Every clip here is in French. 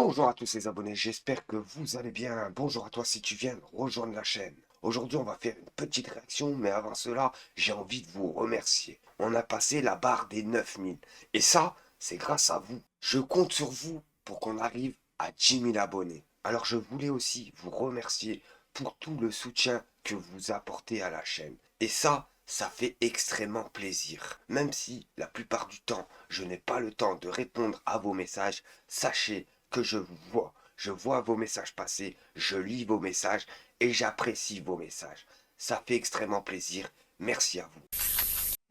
Bonjour à tous les abonnés, j'espère que vous allez bien. Bonjour à toi si tu viens de rejoindre la chaîne. Aujourd'hui, on va faire une petite réaction, mais avant cela, j'ai envie de vous remercier. On a passé la barre des 9000. Et ça, c'est grâce à vous. Je compte sur vous pour qu'on arrive à 10 000 abonnés. Alors je voulais aussi vous remercier pour tout le soutien que vous apportez à la chaîne. Et ça fait extrêmement plaisir. Même si la plupart du temps, je n'ai pas le temps de répondre à vos messages, sachez que je vous vois. Je vois vos messages passer, je lis vos messages et j'apprécie vos messages. Ça fait extrêmement plaisir. Merci à vous.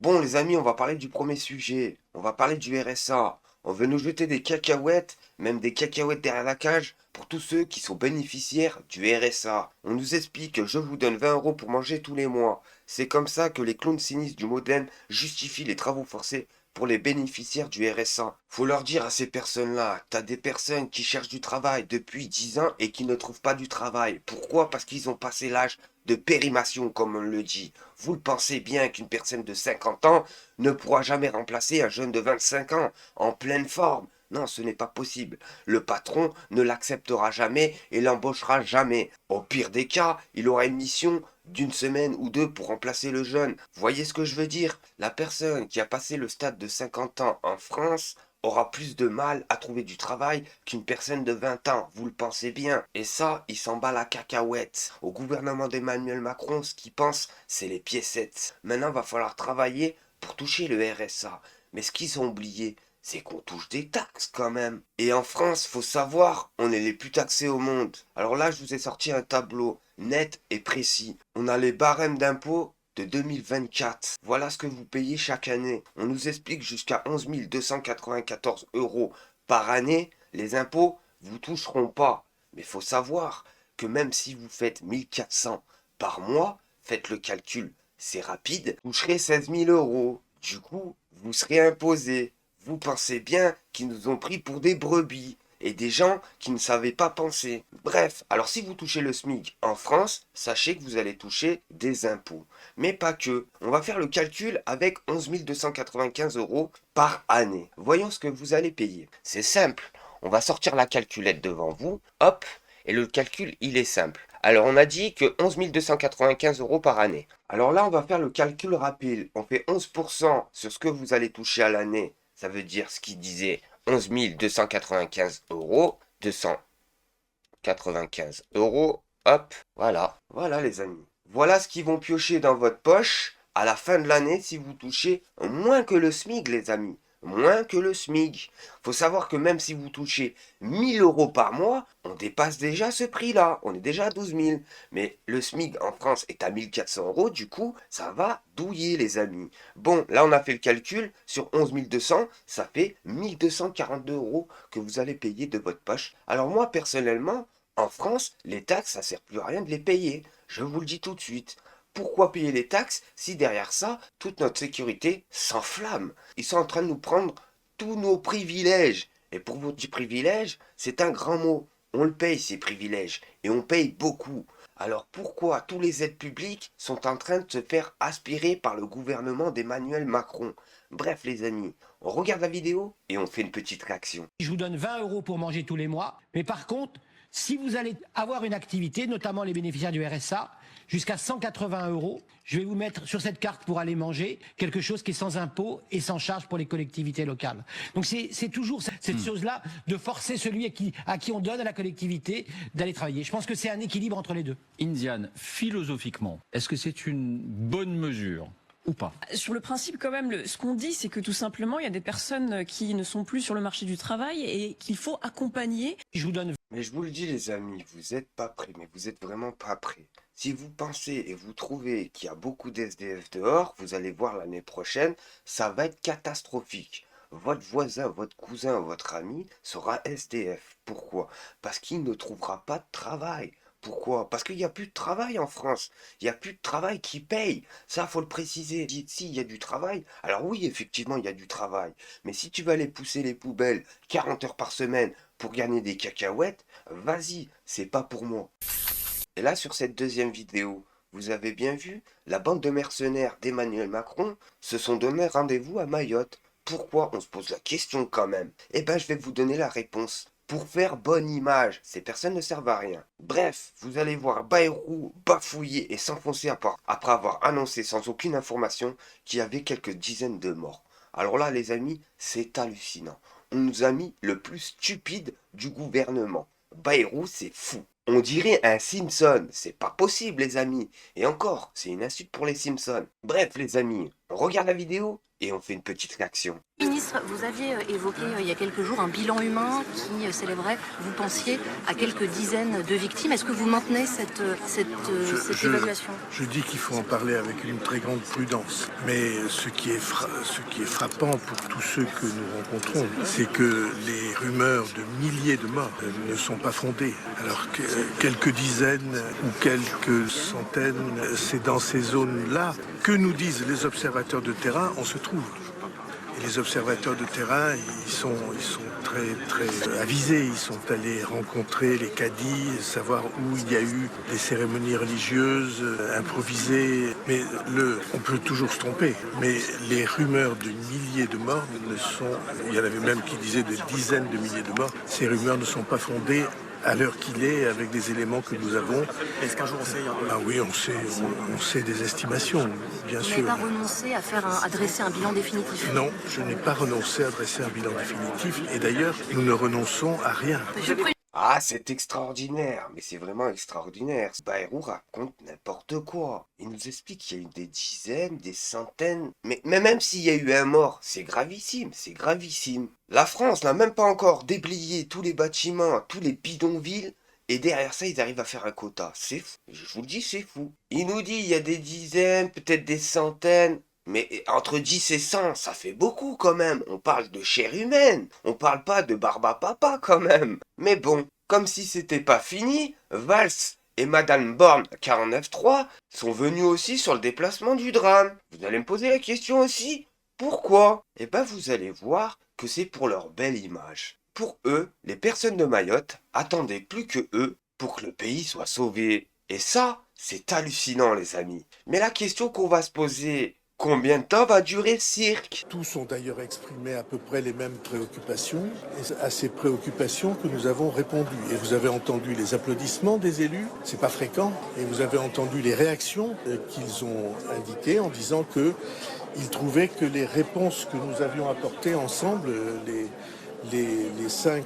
Bon les amis, on va parler du premier sujet. On va parler du RSA. On veut nous jeter des cacahuètes, même des cacahuètes derrière la cage, pour tous ceux qui sont bénéficiaires du RSA. On nous explique que je vous donne 20 euros pour manger tous les mois. C'est comme ça que les clowns cyniques du modem justifient les travaux forcés pour les bénéficiaires du RSA. Faut leur dire à ces personnes-là, t'as des personnes qui cherchent du travail depuis 10 ans et qui ne trouvent pas du travail. Pourquoi? Parce qu'ils ont passé l'âge de périmation, comme on le dit. Vous le pensez bien qu'une personne de 50 ans ne pourra jamais remplacer un jeune de 25 ans en pleine forme. Non, ce n'est pas possible. Le patron ne l'acceptera jamais et l'embauchera jamais. Au pire des cas, il aura une mission d'une semaine ou deux pour remplacer le jeune. Voyez ce que je veux dire? La personne qui a passé le stade de 50 ans en France aura plus de mal à trouver du travail qu'une personne de 20 ans, vous le pensez bien. Et ça, il s'en bat la cacahuète. Au gouvernement d'Emmanuel Macron, ce qu'il pense, c'est les piécettes. Maintenant, va falloir travailler pour toucher le RSA. Mais ce qu'ils ont oublié, c'est qu'on touche des taxes quand même. Et en France, faut savoir, on est les plus taxés au monde. Alors là, je vous ai sorti un tableau net et précis. On a les barèmes d'impôts de 2024. Voilà ce que vous payez chaque année. On nous explique jusqu'à 11 294 euros par année. Les impôts, vous toucheront pas. Mais faut savoir que même si vous faites 1400 par mois, faites le calcul, c'est rapide, vous toucherez 16 000 euros. Du coup, vous serez imposé. Vous pensez bien qu'ils nous ont pris pour des brebis et des gens qui ne savaient pas penser. Bref, alors si vous touchez le SMIC en France, sachez que vous allez toucher des impôts. Mais pas que. On va faire le calcul avec 11 295 euros par année. Voyons ce que vous allez payer. C'est simple. On va sortir la calculette devant vous. Hop. Et le calcul, il est simple. Alors, on a dit que 11 295 euros par année. Alors là, on va faire le calcul rapide. On fait 11% sur ce que vous allez toucher à l'année. Ça veut dire ce qui disait 11 295 euros. 295 euros. Hop, voilà. Voilà les amis. Voilà ce qu'ils vont piocher dans votre poche à la fin de l'année si vous touchez moins que le SMIC, les amis. Moins que le SMIC. Faut savoir que même si vous touchez 1000 euros par mois, on dépasse déjà ce prix-là. On est déjà à 12 000. Mais le SMIC en France est à 1400 euros. Du coup, ça va douiller, les amis. Bon, là, on a fait le calcul. Sur 11 200, ça fait 1242 euros que vous allez payer de votre poche. Alors moi, personnellement, en France, les taxes, ça sert plus à rien de les payer. Je vous le dis tout de suite. Pourquoi payer les taxes si derrière ça, toute notre sécurité s'enflamme? Ils sont en train de nous prendre tous nos privilèges. Et pour vous dire privilège, c'est un grand mot. On le paye, ces privilèges. Et on paye beaucoup. Alors pourquoi tous les aides publiques sont en train de se faire aspirer par le gouvernement d'Emmanuel Macron? Bref les amis, on regarde la vidéo et on fait une petite réaction. Je vous donne 20 euros pour manger tous les mois. Mais par contre, si vous allez avoir une activité, notamment les bénéficiaires du RSA, jusqu'à 180 euros, je vais vous mettre sur cette carte pour aller manger quelque chose qui est sans impôt et sans charge pour les collectivités locales. Donc c'est toujours cette chose-là de forcer celui à qui on donne à la collectivité d'aller travailler. Je pense que c'est un équilibre entre les deux. Indiane, philosophiquement, est-ce que c'est une bonne mesure ou pas? Sur le principe, quand même, ce qu'on dit, c'est que tout simplement, il y a des personnes qui ne sont plus sur le marché du travail et qu'il faut accompagner. Je vous donne. Mais je vous le dis les amis, vous êtes pas prêts, mais vous êtes vraiment pas prêts. Si vous pensez et vous trouvez qu'il y a beaucoup d'SDF dehors, vous allez voir l'année prochaine, ça va être catastrophique. Votre voisin, votre cousin, votre ami sera SDF. Pourquoi? Parce qu'il ne trouvera pas de travail. Pourquoi? Parce qu'il n'y a plus de travail en France. Il n'y a plus de travail qui paye. Ça, faut le préciser. Si, il y a du travail. Alors oui, effectivement, il y a du travail. Mais si tu vas aller pousser les poubelles 40 heures par semaine pour gagner des cacahuètes, vas-y, c'est pas pour moi. Et là, sur cette deuxième vidéo, vous avez bien vu, la bande de mercenaires d'Emmanuel Macron se sont donné rendez-vous à Mayotte. Pourquoi? On se pose la question quand même. Eh ben, je vais vous donner la réponse. pour faire bonne image. Ces personnes ne servent à rien. Bref, vous allez voir Bayrou bafouiller et s'enfoncer après avoir annoncé sans aucune information qu'il y avait quelques dizaines de morts. Alors là, les amis, c'est hallucinant. On nous a mis le plus stupide du gouvernement. Bayrou, c'est fou. On dirait un Simpson. C'est pas possible, les amis. Et encore, c'est une insulte pour les Simpsons. Bref, les amis, on regarde la vidéo et on fait une petite réaction. Ministre, vous aviez évoqué il y a quelques jours un bilan humain qui s'élèverait, vous pensiez, à quelques dizaines de victimes. Est-ce que vous maintenez cette évaluation? Je dis qu'il faut en parler avec une très grande prudence. Mais ce qui est frappant pour tous ceux que nous rencontrons, c'est que les rumeurs de milliers de morts ne sont pas fondées. Alors que quelques dizaines ou quelques centaines, c'est dans ces zones-là que nous disent les observateurs de terrain, on se trouve. Et les observateurs de terrain, ils sont très avisés. Ils sont allés rencontrer les cadis, savoir où il y a eu des cérémonies religieuses improvisées. Mais on peut toujours se tromper. Mais les rumeurs de milliers de morts il y en avait même qui disaient de dizaines de milliers de morts. Ces rumeurs ne sont pas fondées à l'heure qu'il est, avec des éléments que nous avons. Est-ce qu'un jour on sait? Ah oui, on sait des estimations, bien sûr. Vous n'avez pas renoncé à dresser un bilan définitif? Non, je n'ai pas renoncé à dresser un bilan définitif. Et d'ailleurs, nous ne renonçons à rien. Ah, c'est extraordinaire, mais c'est vraiment extraordinaire. Bayrou raconte n'importe quoi. Il nous explique qu'il y a eu des dizaines, des centaines, mais même s'il y a eu un mort, c'est gravissime, c'est gravissime. La France n'a même pas encore déblayé tous les bâtiments, tous les bidonvilles, et derrière ça, ils arrivent à faire un quota. C'est fou, je vous le dis, c'est fou. Il nous dit il y a des dizaines, peut-être des centaines. Mais entre 10 et 100, ça fait beaucoup quand même. On parle de chair humaine. On parle pas de barbe à papa quand même. Mais bon, comme si c'était pas fini, Valls et Madame Borne 49.3 sont venus aussi sur le déplacement du drame. Vous allez me poser la question aussi, pourquoi? Eh ben vous allez voir que c'est pour leur belle image. Pour eux, les personnes de Mayotte attendaient plus que eux pour que le pays soit sauvé. Et ça, c'est hallucinant les amis. Mais la question qu'on va se poser... Combien de temps va durer le cirque? Tous ont d'ailleurs exprimé à peu près les mêmes préoccupations, et c'est à ces préoccupations que nous avons répondu. Et vous avez entendu les applaudissements des élus, c'est pas fréquent, et vous avez entendu les réactions qu'ils ont indiquées en disant qu'ils trouvaient que les réponses que nous avions apportées ensemble, les 5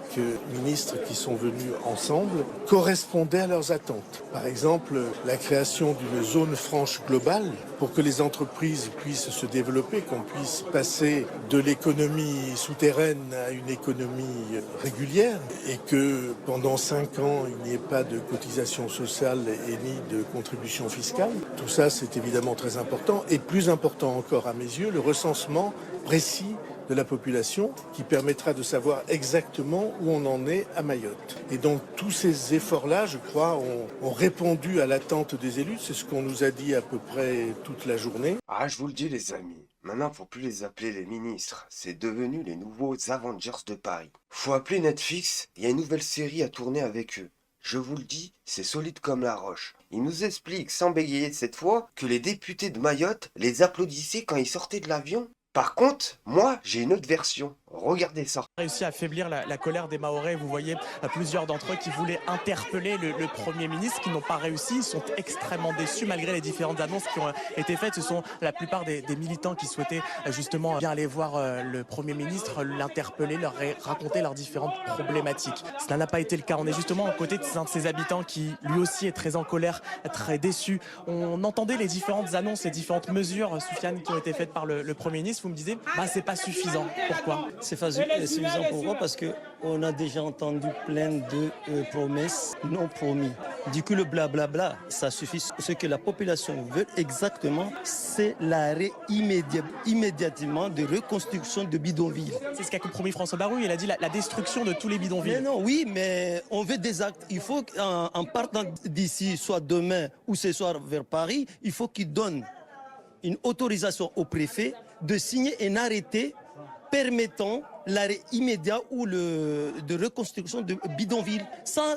ministres qui sont venus ensemble correspondaient à leurs attentes. Par exemple, la création d'une zone franche globale pour que les entreprises puissent se développer, qu'on puisse passer de l'économie souterraine à une économie régulière et que pendant 5 ans, il n'y ait pas de cotisation sociale et ni de contribution fiscale. Tout ça, c'est évidemment très important et plus important encore à mes yeux, le recensement précis de la population qui permettra de savoir exactement où on en est à Mayotte. Et donc tous ces efforts-là, je crois, ont répondu à l'attente des élus. C'est ce qu'on nous a dit à peu près toute la journée. Ah, je vous le dis les amis, maintenant faut plus les appeler les ministres, c'est devenu les nouveaux Avengers de Paris. Faut appeler Netflix, il y a une nouvelle série à tourner avec eux. Je vous le dis, c'est solide comme la roche. Il nous explique, sans bégayer cette fois, que les députés de Mayotte les applaudissaient quand ils sortaient de l'avion. Par contre, moi, j'ai une autre version. Regardez ça. Réussi à affaiblir la colère des Mahorais. Vous voyez plusieurs d'entre eux qui voulaient interpeller le Premier ministre, qui n'ont pas réussi. Ils sont extrêmement déçus malgré les différentes annonces qui ont été faites. Ce sont la plupart des militants qui souhaitaient justement bien aller voir le Premier ministre, l'interpeller, leur raconter leurs différentes problématiques. Cela n'a pas été le cas. On est justement aux côtés de ces habitants qui, lui aussi, est très en colère, très déçu. On entendait les différentes annonces, les différentes mesures, Soufiane, qui ont été faites par le Premier ministre. Vous me disiez, c'est pas suffisant. Pourquoi? C'est suffisant pourquoi? Parce qu'on a déjà entendu plein de promesses non promises. Du coup, le blablabla, ça suffit. Ce que la population veut exactement, c'est l'arrêt immédiatement de reconstruction de bidonvilles. C'est ce qu'a compromis François Bayrou. Il a dit la destruction de tous les bidonvilles. Mais non, oui, mais on veut des actes. Il faut qu'en partant d'ici, soit demain ou ce soir vers Paris, il faut qu'il donne une autorisation au préfet de signer un arrêté permettant l'arrêt immédiat ou de reconstruction de bidonvilles. Sans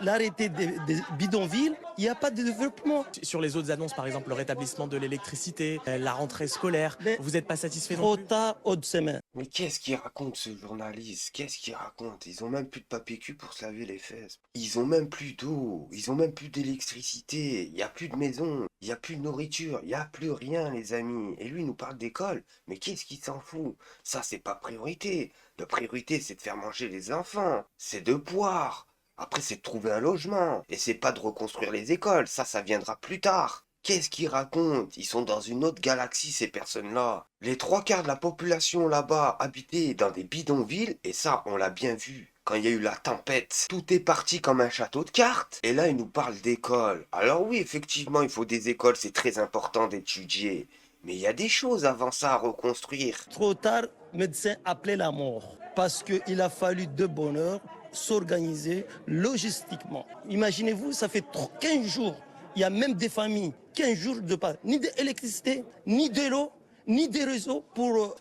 l'arrêté des bidonvilles, il n'y a pas de développement. Sur les autres annonces, par exemple le rétablissement de l'électricité, la rentrée scolaire, Mais vous n'êtes pas satisfait non trop plus? tard, haute semaine. Mais qu'est-ce qu'il raconte ce journaliste? Qu'est-ce qu'il raconte? Ils ont même plus de papier cul pour se laver les fesses. Ils ont même plus d'eau. Ils ont même plus d'électricité. Il n'y a plus de maison. Il n'y a plus de nourriture. Il n'y a plus rien, les amis. Et lui, il nous parle d'école. Mais qu'est-ce qu'il s'en fout? Ça, c'est pas priorité. La priorité, c'est de faire manger les enfants. C'est de boire. Après, c'est de trouver un logement. Et c'est pas de reconstruire les écoles. Ça viendra plus tard. Qu'est-ce qu'ils racontent? Ils sont dans une autre galaxie, ces personnes-là. Les 3/4 de la population là-bas habitait dans des bidonvilles, et ça, on l'a bien vu. Quand il y a eu la tempête, tout est parti comme un château de cartes. Et là, ils nous parlent d'école. Alors oui, effectivement, il faut des écoles, c'est très important d'étudier. Mais il y a des choses avant ça à reconstruire. Trop tard, médecin appelait la mort. Parce qu'il a fallu de bonne heure s'organiser logistiquement. Imaginez-vous, ça fait 15 jours. Il y a même des familles, 15 jours de pas, ni d'électricité, ni de l'eau, ni des réseaux pour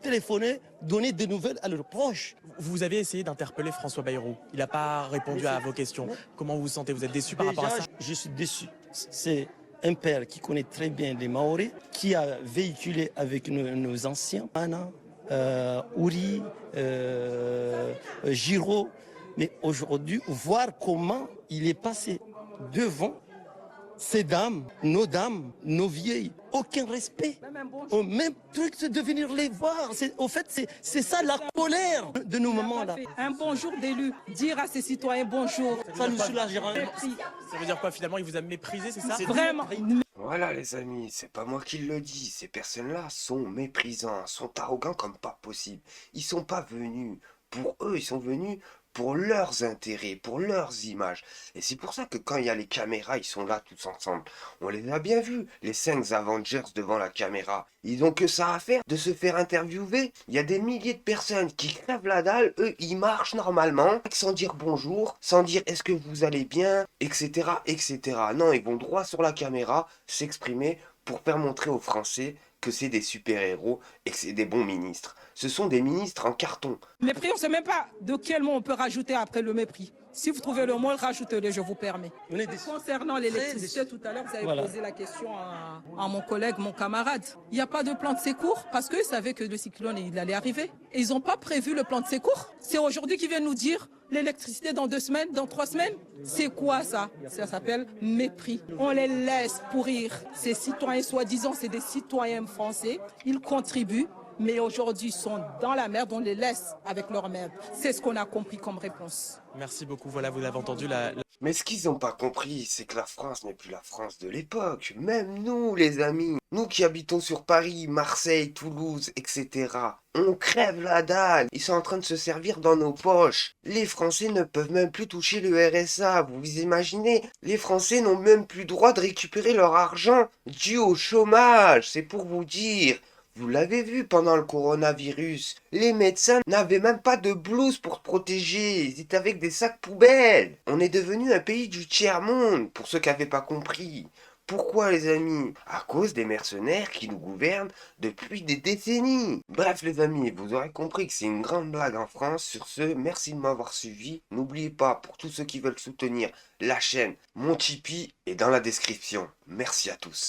téléphoner, donner des nouvelles à leurs proches. Vous avez essayé d'interpeller François Bayrou. Il n'a pas répondu à vos questions. Comment vous vous sentez? Vous êtes déçu par rapport à ça? Je suis déçu. C'est un père qui connaît très bien les Maoris, qui a véhiculé avec nos anciens, Ana, Ouri, Giraud. Mais aujourd'hui, voir comment il est passé devant ces dames, nos vieilles, aucun respect. Au même truc, c'est de venir les voir. Au fait, c'est ça la colère de nos moments-là. Un bonjour d'élu, dire à ses citoyens bonjour. Ça nous soulagera. Ça veut dire quoi finalement? Il vous a méprisé, c'est ça? Vraiment. Voilà les amis, c'est pas moi qui le dis, ces personnes-là sont méprisants, sont arrogants comme pas possible. Ils sont pas venus pour eux, ils sont venus pour leurs intérêts, pour leurs images. Et c'est pour ça que quand il y a les caméras, ils sont là tous ensemble. On les a bien vus, les 5 Avengers devant la caméra. Ils ont que ça à faire de se faire interviewer. Il y a des milliers de personnes qui crèvent la dalle, eux ils marchent normalement, sans dire bonjour, sans dire est-ce que vous allez bien, etc., etc. Non, ils vont droit sur la caméra, s'exprimer pour faire montrer aux Français que c'est des super-héros et que c'est des bons ministres. Ce sont des ministres en carton. Mépris, on ne sait même pas de quel mot on peut rajouter après le mépris. Si vous trouvez le mot, rajoutez-le, je vous permets. Concernant l'électricité, tout à l'heure, vous avez posé la question à mon collègue, mon camarade. Il n'y a pas de plan de secours parce qu'ils savaient que le cyclone il allait arriver. Et ils n'ont pas prévu le plan de secours. C'est aujourd'hui qu'ils viennent nous dire l'électricité dans 2 semaines, dans 3 semaines. C'est quoi ça? Ça s'appelle mépris. On les laisse pourrir. Ces citoyens, soi-disant, c'est des citoyens français. Ils contribuent. Mais aujourd'hui, ils sont dans la merde, on les laisse avec leur merde. C'est ce qu'on a compris comme réponse. Merci beaucoup, voilà, vous l'avez entendu. Mais ce qu'ils n'ont pas compris, c'est que la France n'est plus la France de l'époque. Même nous, les amis, nous qui habitons sur Paris, Marseille, Toulouse, etc., on crève la dalle. Ils sont en train de se servir dans nos poches. Les Français ne peuvent même plus toucher le RSA. Vous vous imaginez? Les Français n'ont même plus droit de récupérer leur argent dû au chômage. C'est pour vous dire. Vous l'avez vu pendant le coronavirus, les médecins n'avaient même pas de blouse pour se protéger, ils étaient avec des sacs poubelles. On est devenu un pays du tiers-monde, pour ceux qui n'avaient pas compris. Pourquoi les amis? À cause des mercenaires qui nous gouvernent depuis des décennies. Bref les amis, vous aurez compris que c'est une grande blague en France. Sur ce, merci de m'avoir suivi. N'oubliez pas, pour tous ceux qui veulent soutenir la chaîne, mon Tipeee est dans la description. Merci à tous.